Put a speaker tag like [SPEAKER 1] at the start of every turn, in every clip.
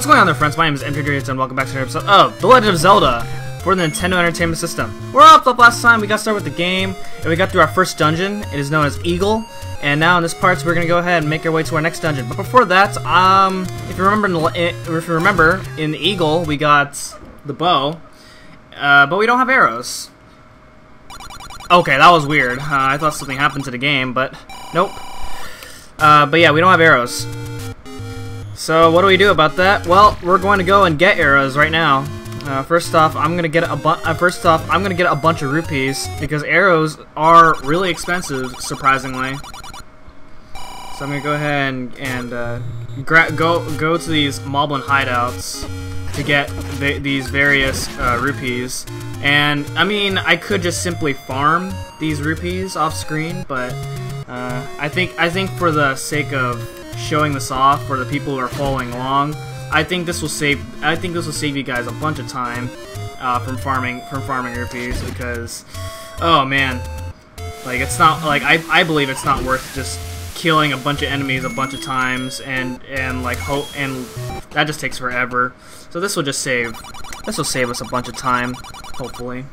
[SPEAKER 1] What's going on there, friends? My name is MJ and welcome back to another episode of The Legend of Zelda for the Nintendo Entertainment System. We're up last time. We got started with the game, and we got through our first dungeon. It is known as Eagle, and now in this part, we're gonna go ahead and make our way to our next dungeon. But before that, if you remember, in the Eagle, we got the bow, but we don't have arrows. Okay, that was weird. I thought something happened to the game, but nope. But yeah, we don't have arrows. So what do we do about that? Well, we're going to go and get arrows right now. First off, I'm gonna get a bunch of rupees because arrows are really expensive, surprisingly. So I'm gonna go ahead and go to these moblin hideouts to get these various rupees. And I mean, I could just simply farm these rupees off screen, but I think for the sake of showing this off for the people who are following along, I think this will save you guys a bunch of time from farming rupees, because oh man, like it's not like I believe it's not worth just killing a bunch of enemies a bunch of times and that just takes forever. So this will save us a bunch of time, hopefully.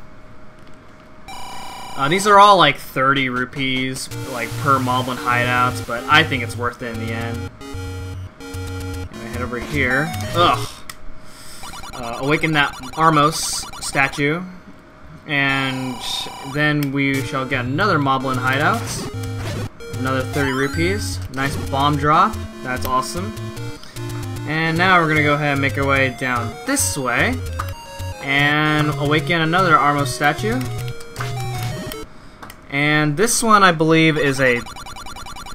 [SPEAKER 1] These are all like 30 rupees like per moblin hideouts, but I think it's worth it in the end. And I head over here. Ugh. Awaken that Armos statue, and then we shall get another moblin hideout. Another 30 rupees. Nice bomb drop. That's awesome. And now we're gonna go ahead and make our way down this way and awaken another Armos statue. And this one, I believe, is a...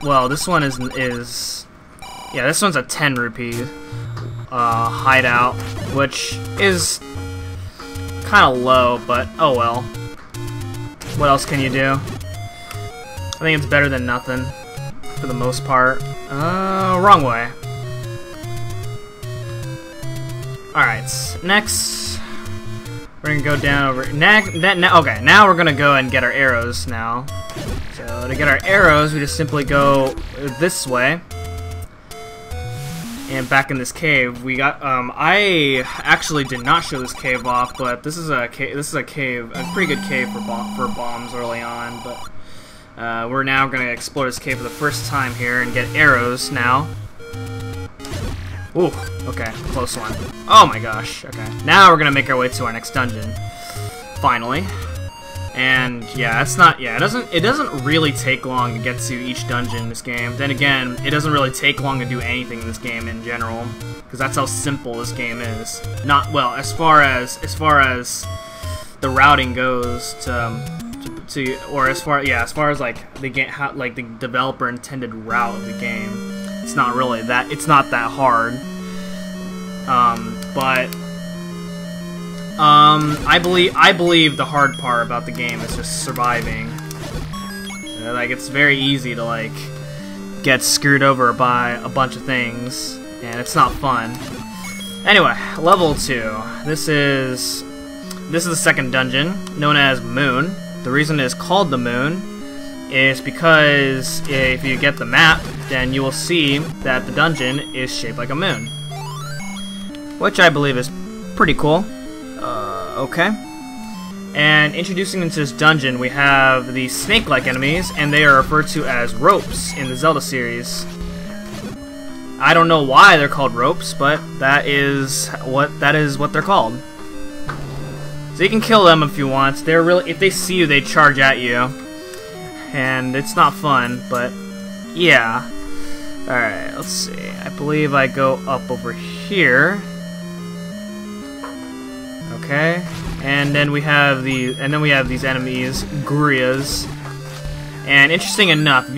[SPEAKER 1] Well, this one is... Yeah, this one's a 10 rupee hideout, which is kind of low, but oh well. What else can you do? I think it's better than nothing, for the most part. Wrong way. Alright, next... We're gonna go down over... Okay, now we're gonna go and get our arrows now. So to get our arrows, we just simply go this way. And back in this cave, we got... I actually did not show this cave off, but this is a cave, a pretty good cave for bombs early on. But we're now gonna explore this cave for the first time here and get arrows now. Ooh, okay, close one. Oh my gosh, okay. Now we're gonna make our way to our next dungeon. Finally. And yeah, it doesn't really take long to get to each dungeon in this game. Then again, it doesn't really take long to do anything in this game in general, because that's how simple this game is. Not well, as far as the routing goes as far as like the game, like the developer intended route of the game. It's not really that. It's not that hard. I believe the hard part about the game is just surviving. Like, it's very easy to like get screwed over by a bunch of things, and it's not fun. Anyway, level 2. This is the second dungeon, known as Moon. The reason it is called the Moon is because if you get the map, then you will see that the dungeon is shaped like a moon, which I believe is pretty cool. Okay. And introducing into this dungeon, we have the snake-like enemies, and they are referred to as ropes in the Zelda series. I don't know why they're called ropes, but that is what they're called. So you can kill them if you want. If they see you, they charge at you. And it's not fun, but yeah. Alright, let's see. I believe I go up over here. Okay. And then we have these enemies, Gurias. And interesting enough, if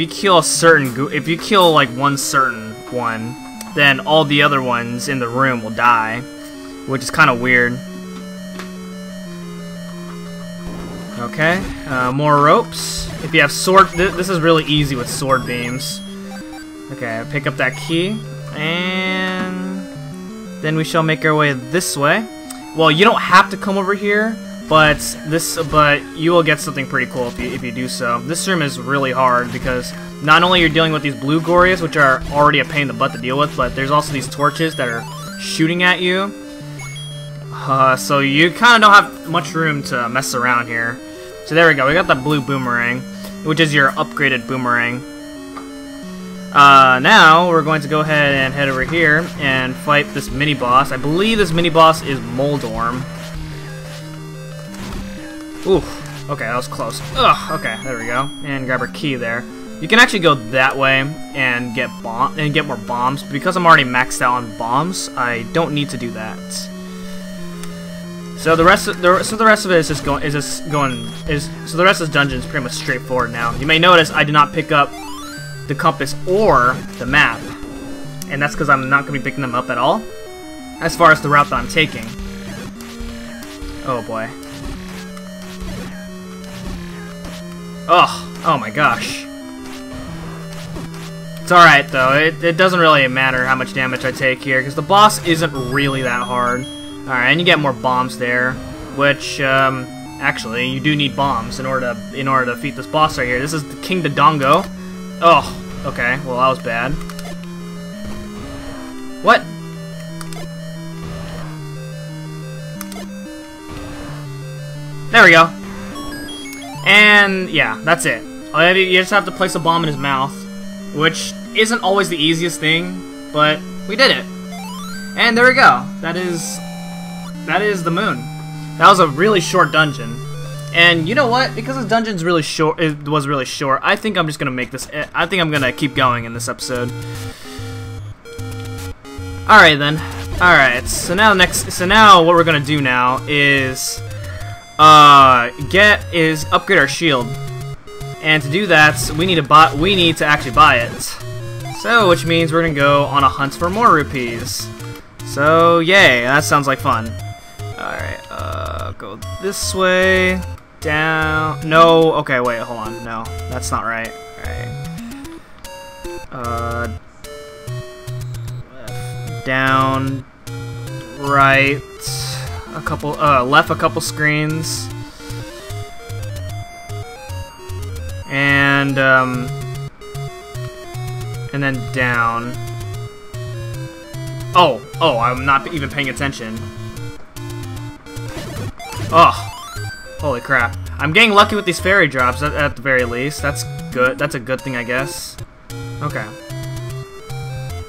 [SPEAKER 1] you kill like one certain one, then all the other ones in the room will die, which is kind of weird. Okay, more ropes. If you have sword, this is really easy with sword beams. Okay, pick up that key, and then we shall make our way this way. Well, you don't have to come over here, but you will get something pretty cool if you do so. This room is really hard because not only you're dealing with these blue Gorias, which are already a pain in the butt to deal with, but there's also these torches that are shooting at you. So you kind of don't have much room to mess around here. So there we go. We got the blue boomerang, which is your upgraded boomerang. Now we're going to go ahead and head over here and fight this mini boss. I believe this mini boss is Moldorm. Ooh. Okay, that was close. Ugh. Okay, there we go. And grab our key there. You can actually go that way and get more bombs. Because I'm already maxed out on bombs, I don't need to do that. So the rest of it is just going. So the rest of this dungeon is pretty much straightforward now. You may notice I did not pick up the compass or the map, and that's because I'm not going to be picking them up at all. As far as the route that I'm taking. Oh boy. Oh my gosh. It's alright though, it doesn't really matter how much damage I take here, because the boss isn't really that hard. Alright, and you get more bombs there, which, actually, you do need bombs in order to defeat this boss right here. This is the King Dodongo. Oh, okay, well that was bad. What? There we go. And, yeah, that's it. You just have to place a bomb in his mouth, which isn't always the easiest thing, but we did it. And there we go. That is the moon. That was a really short dungeon. And you know what? Because this dungeon's really short, it was really short, I think I'm just gonna make this, I think I'm gonna keep going in this episode. Alright then. Alright, so now what we're gonna do now is upgrade our shield. And to do that, we need to actually buy it. So, which means we're gonna go on a hunt for more rupees. So, yay, that sounds like fun. Alright, go this way, down, no, okay, wait, hold on, no, that's not right. Alright, left, down, right, a couple, left a couple screens, and then down. Oh, I'm not even paying attention. Oh, holy crap. I'm getting lucky with these fairy drops at the very least. That's good. That's a good thing, I guess. Okay.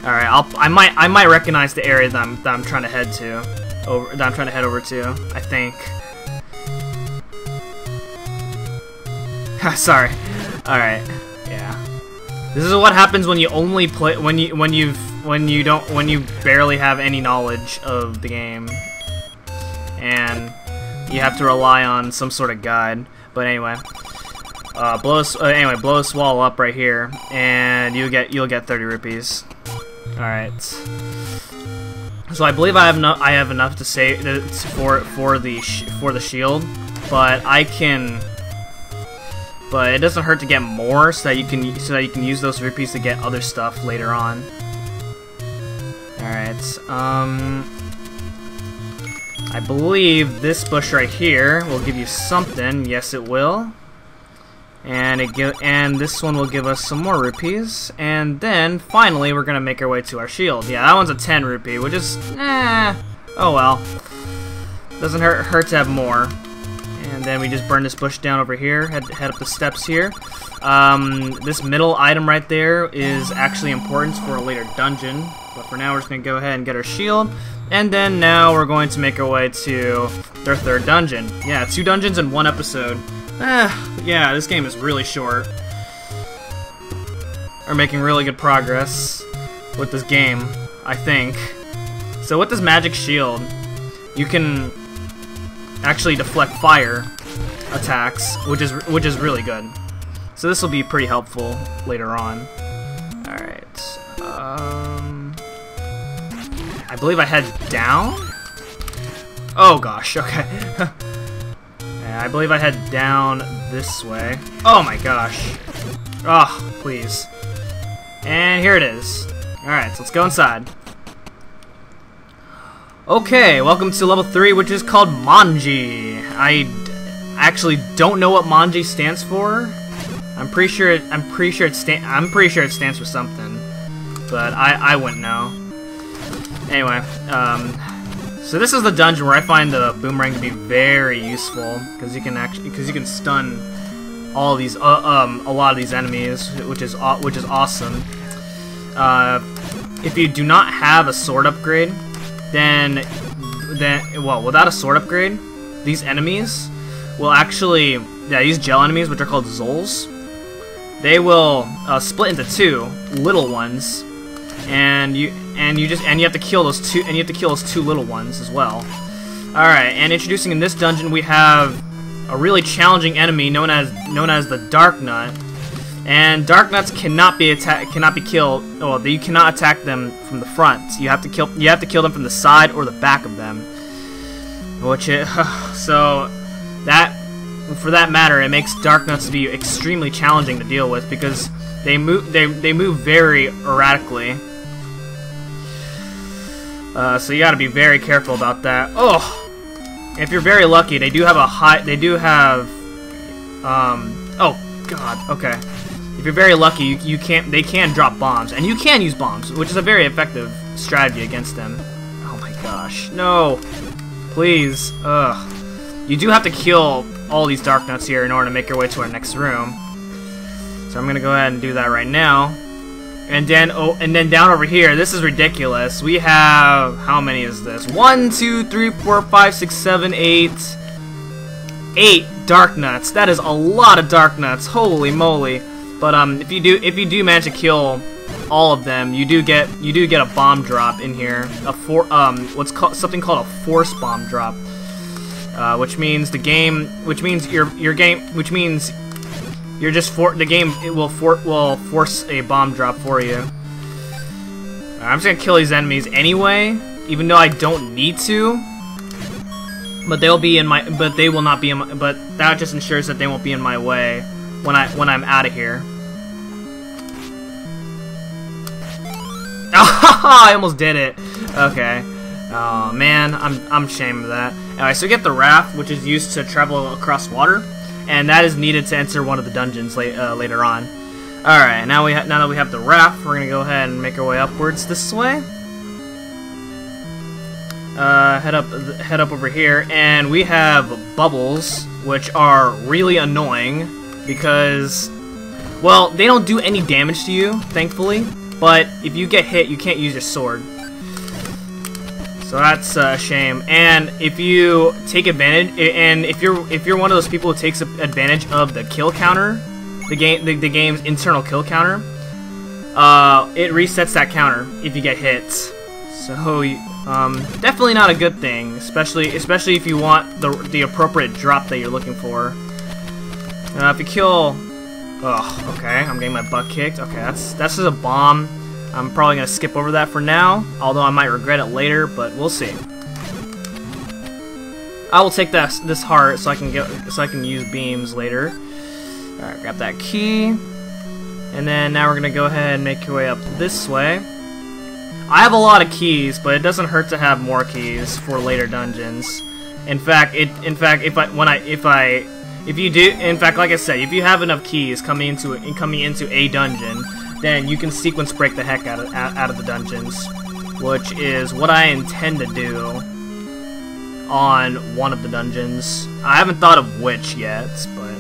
[SPEAKER 1] Alright, I might recognize the area that I'm trying to head to. That I'm trying to head over to, I think. Sorry. Alright. Yeah. This is what happens when you only play when you barely have any knowledge of the game. And you have to rely on some sort of guide. But anyway, blow a swallow up right here, and you'll get 30 rupees. All right. So I believe I have enough to say for the shield, but it doesn't hurt to get more so that you can use those rupees to get other stuff later on. All right. I believe this bush right here will give you something. Yes, it will. And this one will give us some more rupees. And then finally, we're gonna make our way to our shield. Yeah, that one's a 10 rupee, which is oh well. Doesn't hurt to have more. And then we just burn this bush down over here. Head up the steps here. This middle item right there is actually important for a later dungeon. But for now, we're just gonna go ahead and get our shield. And then now we're going to make our way to their third dungeon. Yeah, 2 dungeons in 1 episode. Yeah, this game is really short. We're making really good progress with this game, I think. So with this magic shield, you can actually deflect fire attacks, which is really good. So this will be pretty helpful later on. All right. I believe I head down? Oh gosh, okay. Yeah, I believe I head down this way. Oh my gosh. Oh, please. And here it is. Alright, so let's go inside. Okay, welcome to level 3, which is called Manji. I actually don't know what Manji stands for. I'm pretty sure it stands for something. But I wouldn't know. Anyway, so this is the dungeon where I find the boomerang to be very useful because you can stun all these a lot of these enemies, which is awesome. If you do not have a sword upgrade, then well, without a sword upgrade, these enemies will actually, these gel enemies, which are called Zols, they will split into two little ones, and you have to kill those two little ones as well. All right, and introducing in this dungeon we have a really challenging enemy known as the darknut. And darknuts cannot be killed. Well, you cannot attack them from the front. You have to kill them from the side or the back of them. Which so that, for that matter, it makes darknuts to be extremely challenging to deal with because they move very erratically. So you got to be very careful about that. Oh, if you're very lucky, they do have oh god, okay. If you're very lucky, they can drop bombs, and you can use bombs, which is a very effective strategy against them. Oh my gosh, no, please, ugh. You do have to kill all these darknuts here in order to make your way to our next room. So I'm gonna go ahead and do that right now. And then down over here, this is ridiculous. We have, how many is this? 1, 2, 3, 4, 5, 6, 7, 8. 8 darknuts. That is a lot of darknuts. Holy moly! But if you do manage to kill all of them, you do get a bomb drop in here. Something called a force bomb drop, which means the game will force a bomb drop for you. I'm just gonna kill these enemies anyway, even though I don't need to. But they will not be in my, but that just ensures that they won't be in my way when I'm out of here. I almost did it. Okay. Oh man, I'm ashamed of that. Alright, so we get the raft, which is used to travel across water, and that is needed to enter one of the dungeons later on. Alright, now that we have the raft, we're gonna go ahead and make our way upwards this way. Head up over here, and we have bubbles, which are really annoying because, well, they don't do any damage to you, thankfully, but if you get hit, you can't use your sword. So that's a shame. And if you take advantage, and if you're one of those people who takes advantage of the kill counter, the game's internal kill counter, it resets that counter if you get hit. So definitely not a good thing, especially if you want the appropriate drop that you're looking for. If you kill, oh, okay, I'm getting my butt kicked. Okay, that's just a bomb. I'm probably gonna skip over that for now, although I might regret it later, but we'll see. I will take this heart so I can use beams later. All right, grab that key, and then now we're gonna go ahead and make your way up this way. I have a lot of keys, but it doesn't hurt to have more keys for later dungeons. In fact, like I said, if you have enough keys coming into a dungeon, then you can sequence break the heck out of the dungeons, which is what I intend to do on one of the dungeons. I haven't thought of which yet, but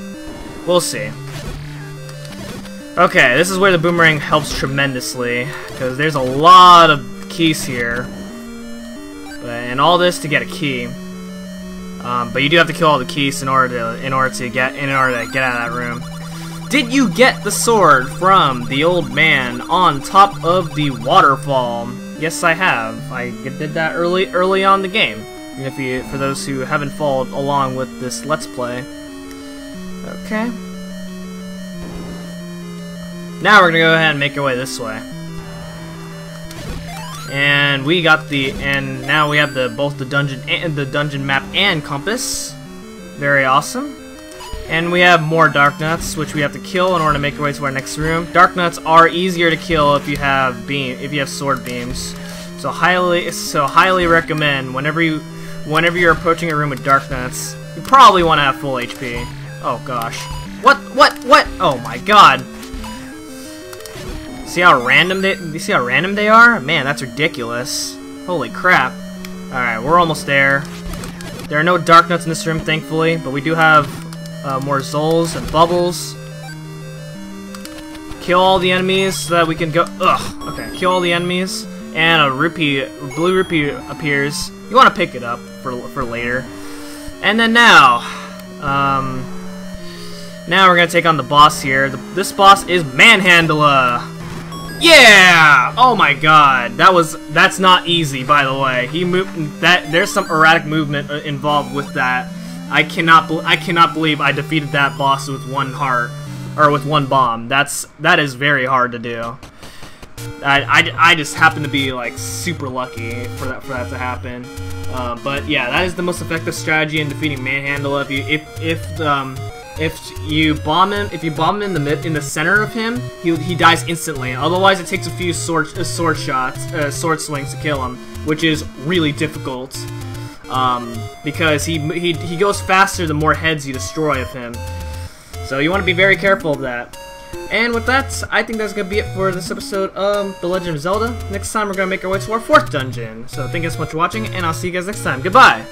[SPEAKER 1] we'll see. Okay, this is where the boomerang helps tremendously, because there's a lot of keys here, and all this to get a key. But you do have to kill all the keys in order to get out of that room. Did you get the sword from the old man on top of the waterfall? Yes, I have. I did that early on in the game. Even for those who haven't followed along with this Let's Play. Okay. Now we're gonna go ahead and make our way this way. And we got now we have both the dungeon map and compass. Very awesome. And we have more darknuts, which we have to kill in order to make our way to our next room. Darknuts are easier to kill if you have sword beams. So highly recommend whenever you're approaching a room with darknuts, you probably want to have full HP. Oh gosh. What? Oh my god. See how random they are? Man, that's ridiculous. Holy crap. Alright, we're almost there. There are no darknuts in this room, thankfully, but we do have more Zols and bubbles. Kill all the enemies so that we can go. Ugh. Okay. Kill all the enemies, and a blue rupee appears. You want to pick it up for later. And then now we're gonna take on the boss here. This boss is Manhandla. Yeah! Oh my God, that's not easy, by the way. There's some erratic movement involved with that. I cannot believe I defeated that boss with one heart or with one bomb. That is very hard to do. I just happen to be like super lucky for that to happen. But yeah, that is the most effective strategy in defeating Manhandla. If you bomb him in the center of him, he dies instantly. Otherwise, it takes a few sword swings to kill him, which is really difficult. Because he goes faster the more heads you destroy of him. So you want to be very careful of that. And with that, I think that's going to be it for this episode of The Legend of Zelda. Next time, we're going to make our way to our 4th dungeon. So thank you so much for watching, and I'll see you guys next time. Goodbye!